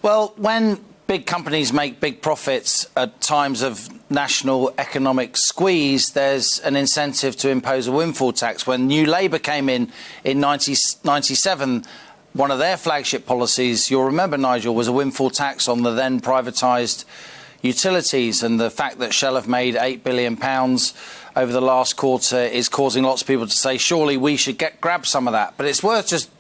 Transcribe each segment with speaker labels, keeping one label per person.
Speaker 1: Well, when big companies make big profits at times of national economic squeeze, there's an incentive to impose a windfall tax. When New Labour came in 1997, one of their flagship policies, you'll remember, Nigel, was a windfall tax on the then privatised utilities, and the fact that Shell have made £8 billion over the last quarter is causing lots of people to say, surely we should grab some of that. But it's worth just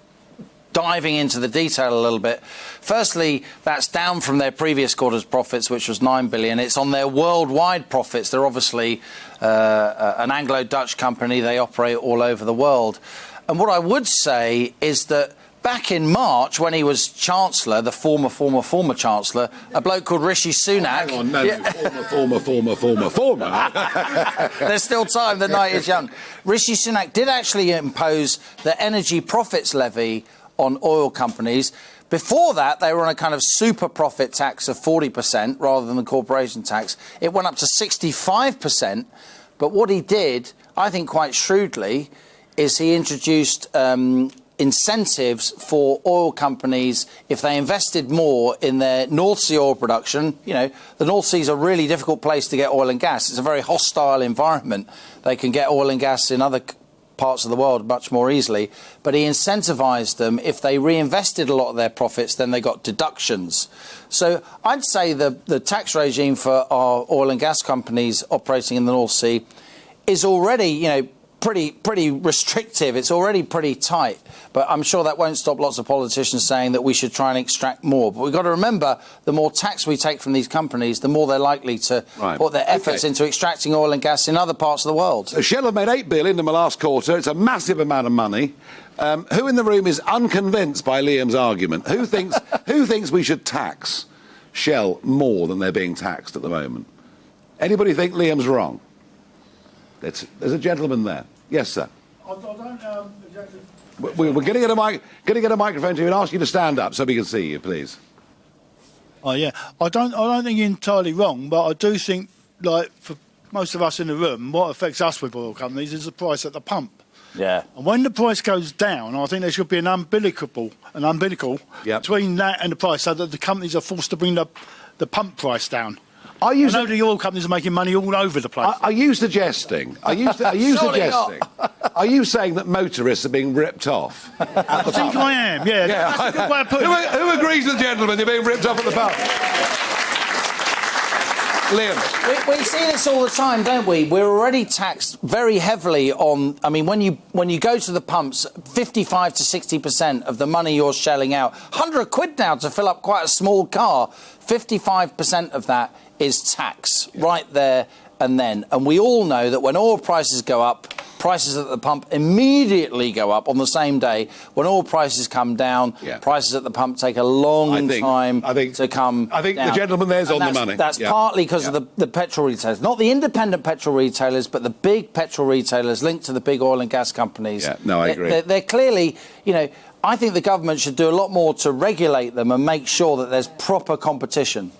Speaker 1: diving into the detail a little bit. Firstly, that's down from their previous quarter's profits, which was £9 billion. It's on their worldwide profits. They're obviously an Anglo-Dutch company. They operate all over the world. And what I would say is that back in March, when he was Chancellor, the former Chancellor, a bloke called Rishi Sunak...
Speaker 2: Hang on, no, former.
Speaker 1: There's still time, the night is young. Rishi Sunak did actually impose the energy profits levy on oil companies. Before that, they were on a kind of super profit tax of 40% rather than the corporation tax. It went up to 65%. But what he did, I think quite shrewdly, is he introduced incentives for oil companies if they invested more in their North Sea oil production. You know, the North Sea is a really difficult place to get oil and gas. It's a very hostile environment. They can get oil and gas in other parts of the world much more easily, but he incentivized them. If they reinvested a lot of their profits, then they got deductions. So I'd say the tax regime for our oil and gas companies operating in the North Sea is already, you know, pretty restrictive. It's already pretty tight, but I'm sure that won't stop lots of politicians saying that we should try and extract more. But we've got to remember, the more tax we take from these companies, the more they're likely to put their efforts into extracting oil and gas in other parts of the world.
Speaker 2: So Shell have made £8 billion in the last quarter. It's a massive amount of money. Who in the room is unconvinced by Liam's argument? Who thinks we should tax Shell more than they're being taxed at the moment? Anybody think Liam's wrong? There's a gentleman there. Yes, sir.
Speaker 3: I don't exactly...
Speaker 2: We're going to get a microphone to you and ask you to stand up so we can see you, please.
Speaker 3: Oh, yeah. I don't think you're entirely wrong, but I do think, like, for most of us in the room, what affects us with oil companies is the price at the pump.
Speaker 1: Yeah.
Speaker 3: And when the price goes down, I think there should be an umbilical between that and the price, so that the companies are forced to bring the pump price down. I know the oil companies are making money all over the place.
Speaker 2: Are you suggesting? Are you saying that motorists are being ripped off?
Speaker 3: I think I am. Yeah. That's a good way of putting it.
Speaker 2: Who agrees with the gentleman? They're being ripped off at the pub. Liam.
Speaker 1: We see this all the time, don't we? We're already taxed very heavily on... I mean, when you go to the pumps, 55 to 60% of the money you're shelling out, 100 quid now to fill up quite a small car, 55% of that is tax right there and then. And we all know that when oil prices go up, prices at the pump immediately go up on the same day. When oil prices come down, prices at the pump take a long time to come down.
Speaker 2: I think the gentleman there's on the money.
Speaker 1: That's partly because of the petrol retailers. Not the independent petrol retailers, but the big petrol retailers linked to the big oil and gas companies.
Speaker 2: Yeah, no, I agree.
Speaker 1: They're clearly, you know, I think the government should do a lot more to regulate them and make sure that there's proper competition.